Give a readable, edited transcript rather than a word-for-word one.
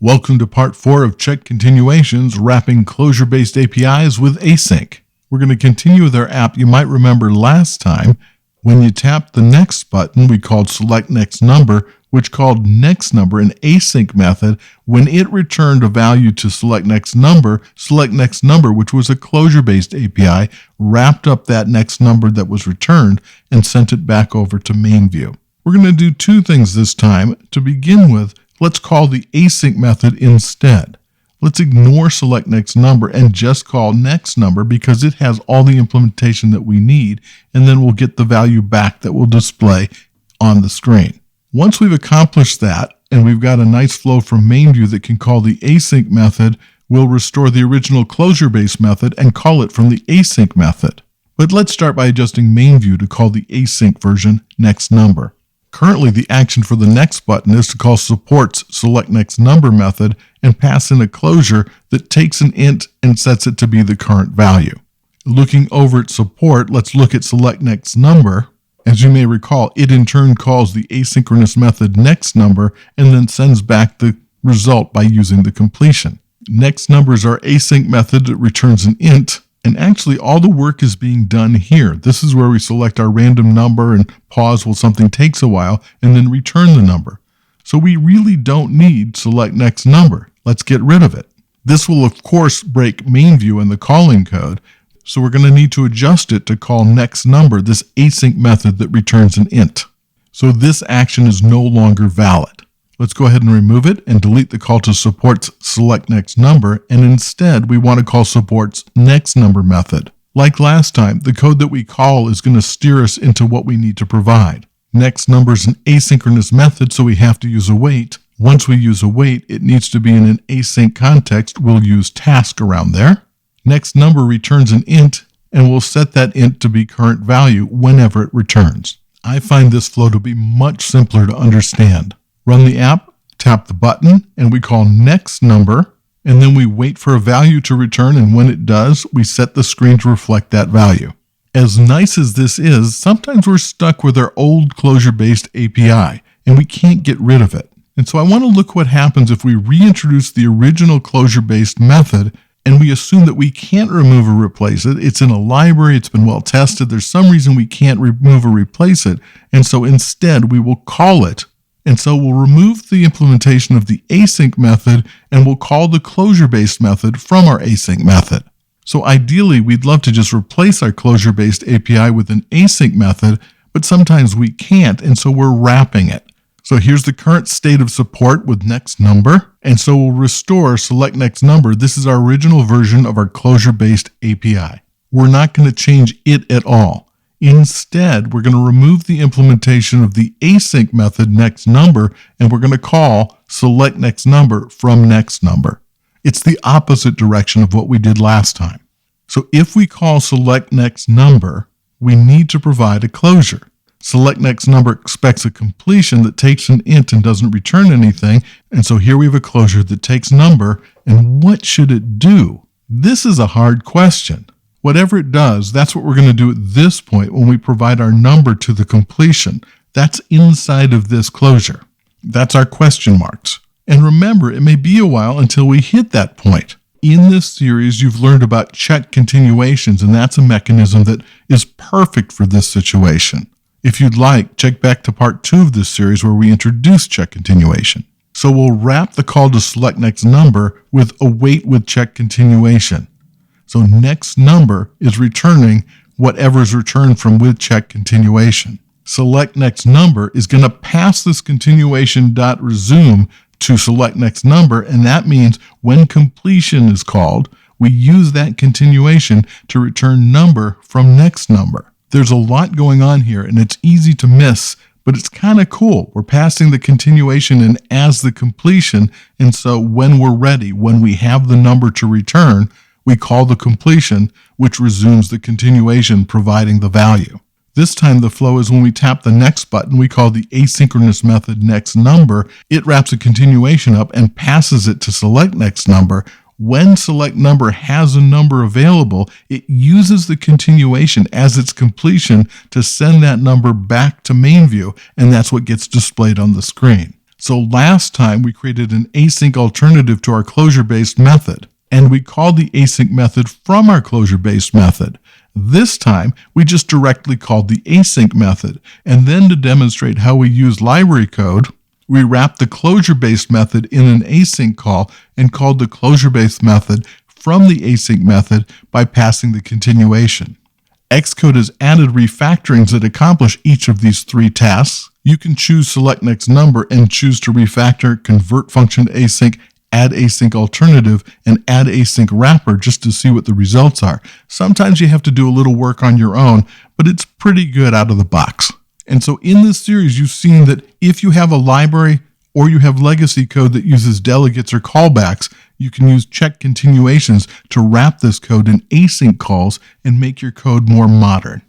Welcome to part 4 of CheckedContinuations, wrapping closure-based APIs with async. We're going to continue with our app. You might remember last time, when you tapped the next button, we called select next number, which called next number an async method. When it returned a value to select next number, which was a closure-based API, wrapped up that next number that was returned and sent it back over to MainView. We're going to do two things this time. To begin with, let's call the async method instead. Let's ignore select next number and just call next number because it has all the implementation that we need, and then we'll get the value back that will display on the screen. Once we've accomplished that, and we've got a nice flow from MainView that can call the async method, we'll restore the original closure-based method and call it from the async method. But let's start by adjusting MainView to call the async version next number. Currently, the action for the next button is to call support's select next number method and pass in a closure that takes an int and sets it to be the current value. Looking over at support, let's look at select next number. As you may recall, it in turn calls the asynchronous method next number and then sends back the result by using the completion. Next number is our async method that returns an int. And actually, all the work is being done here. This is where we select our random number and pause while something takes a while, and then return the number. So we really don't need select next number. Let's get rid of it. This will, of course, break MainView and the calling code, so we're going to need to adjust it to call next number, this async method that returns an int. So this action is no longer valid. Let's go ahead and remove it and delete the call to support's select next number, and instead we want to call support's next number method. Like last time, the code that we call is going to steer us into what we need to provide. Next number is an asynchronous method, so we have to use await. Once we use await, it needs to be in an async context. We'll use task around there. Next number returns an int, and we'll set that int to be current value whenever it returns. I find this flow to be much simpler to understand. Run the app, tap the button, and we call next number, and then we wait for a value to return, and when it does, we set the screen to reflect that value. As nice as this is, sometimes we're stuck with our old closure-based API, and we can't get rid of it. And so I want to look what happens if we reintroduce the original closure-based method, and we assume that we can't remove or replace it. It's in a library, it's been well tested, there's some reason we can't remove or replace it, and so instead we will call it. And so we'll remove the implementation of the async method and we'll call the closure-based method from our async method. So ideally, we'd love to just replace our closure-based API with an async method, but sometimes we can't, and so we're wrapping it. So here's the current state of support with next number, and so we'll restore select next number. This is our original version of our closure-based API. We're not going to change it at all. Instead, we're going to remove the implementation of the async method next number, and we're going to call select next number from next number. It's the opposite direction of what we did last time. So if we call select next number, we need to provide a closure. Select next number expects a completion that takes an int and doesn't return anything, and so here we have a closure that takes number, and what should it do? This is a hard question. Whatever it does, that's what we're going to do at this point when we provide our number to the completion. That's inside of this closure. That's our question marks. And remember, it may be a while until we hit that point. In this series, you've learned about CheckedContinuations, and that's a mechanism that is perfect for this situation. If you'd like, check back to part 2 of this series where we introduce CheckedContinuation. So we'll wrap the call to select next number with await with CheckedContinuation. So next number is returning whatever is returned from with CheckedContinuation. Select next number is going to pass this continuation.resume to select next number, and that means when completion is called, we use that continuation to return number from next number. There's a lot going on here, and it's easy to miss, but it's kind of cool. We're passing the continuation in as the completion, and so when we're ready, when we have the number to return, we call the completion, which resumes the continuation, providing the value. This time the flow is when we tap the next button, we call the asynchronous method next number. It wraps a continuation up and passes it to select next number. When select number has a number available, it uses the continuation as its completion to send that number back to MainView, and that's what gets displayed on the screen. So last time we created an async alternative to our closure-based method, and we called the async method from our closure-based method. This time, we just directly called the async method, and then to demonstrate how we use library code, we wrapped the closure-based method in an async call and called the closure-based method from the async method by passing the continuation. Xcode has added refactorings that accomplish each of these three tasks. You can choose select next number and choose to refactor, convert function to async, add async alternative, and add async wrapper just to see what the results are. Sometimes you have to do a little work on your own, but it's pretty good out of the box. And so in this series, you've seen that if you have a library or you have legacy code that uses delegates or callbacks, you can use CheckedContinuations to wrap this code in async calls and make your code more modern.